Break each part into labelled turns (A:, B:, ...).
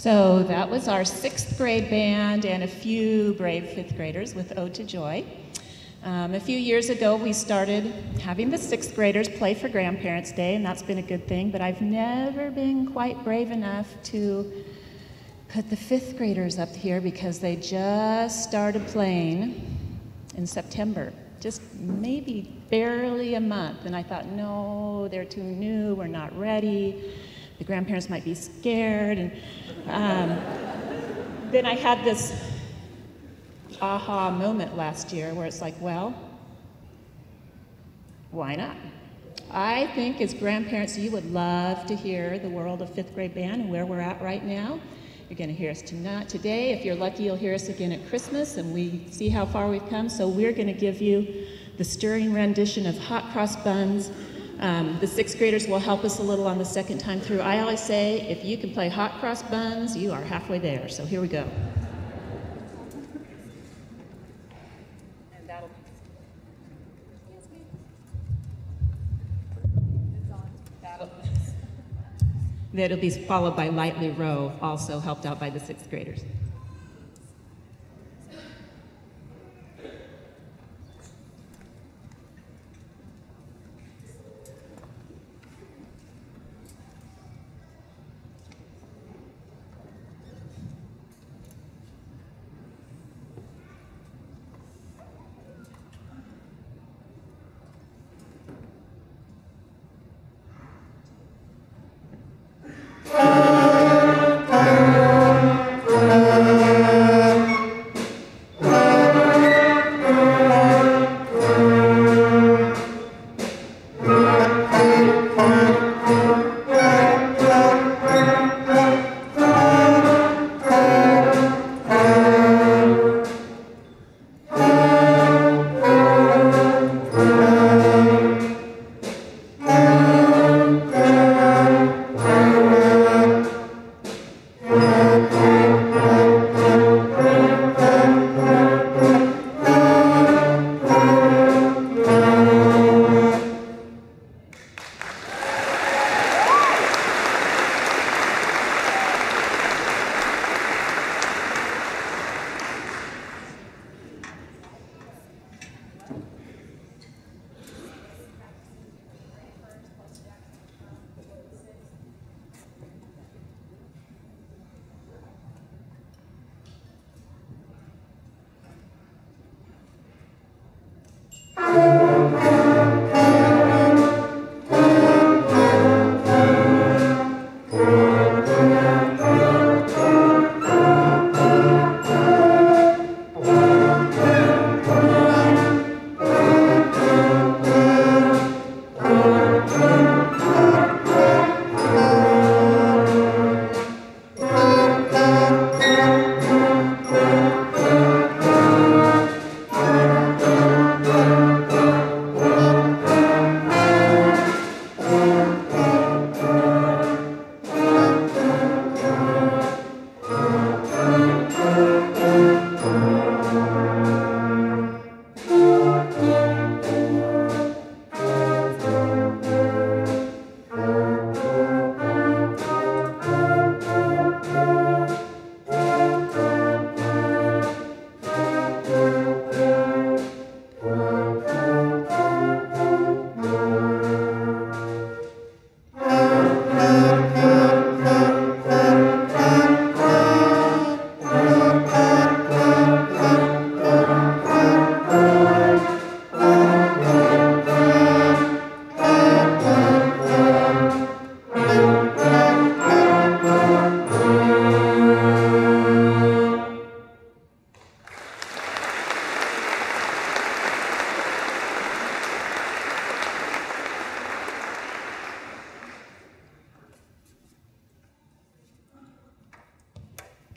A: So that was our 6th grade band and a few brave 5th graders with Ode to Joy. A few years ago, we started having the 6th graders play for Grandparents' Day, and that's been a good thing, but I've never been quite brave enough to put the 5th graders up here because they just started playing in September, just maybe barely a month, and I thought, no, they're too new, we're not ready, the grandparents might be scared, and then I had this aha moment last year where it's like, well, why not? I think as grandparents, you would love to hear the world of 5th grade band and where we're at right now. You're going to hear us today. If you're lucky, you'll hear us again at Christmas, and we see how far we've come. So we're going to give you the stirring rendition of Hot Cross Buns. The 6th graders will help us a little on the second time through. I always say, if you can play Hot Cross Buns, you are halfway there. So here we go. That'll be followed by Lightly Row, also helped out by the 6th graders.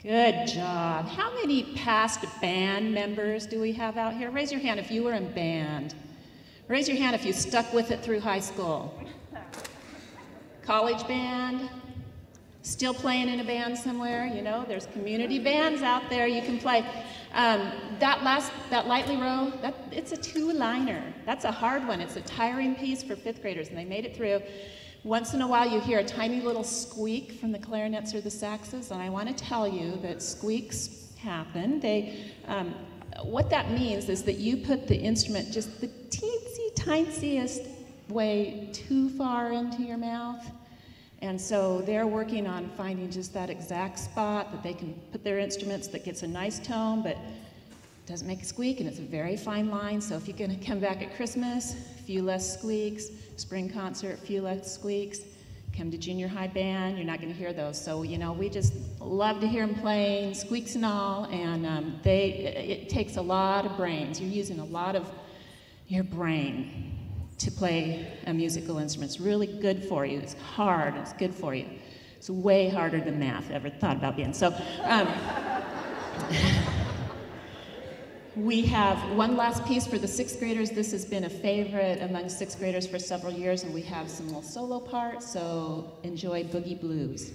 A: Good job. How many past band members do we have out here? Raise your hand if you were in band. Raise your hand if you stuck with it through high school. College band? Still playing in a band somewhere? You know, there's community bands out there you can play. That Lightly Row, it's a 2-liner. That's a hard one. It's a tiring piece for 5th graders, and they made it through. Once in a while you hear a tiny little squeak from the clarinets or the saxes, and I want to tell you that squeaks happen. What that means is that you put the instrument just the teensy tiniest way too far into your mouth. And so they're working on finding just that exact spot that they can put their instruments that gets a nice tone, but doesn't make a squeak, and it's a very fine line. So if you're going to come back at Christmas, a few less squeaks, spring concert, a few less squeaks, come to junior high band, you're not going to hear those. So, you know, we just love to hear them playing, squeaks and all, and it takes a lot of brains. You're using a lot of your brain to play a musical instrument. It's really good for you. It's hard. It's good for you. It's way harder than math. Ever thought about being. So we have one last piece for the sixth graders. This has been a favorite among sixth graders for several years, and we have some little solo parts, so enjoy Boogie Blues.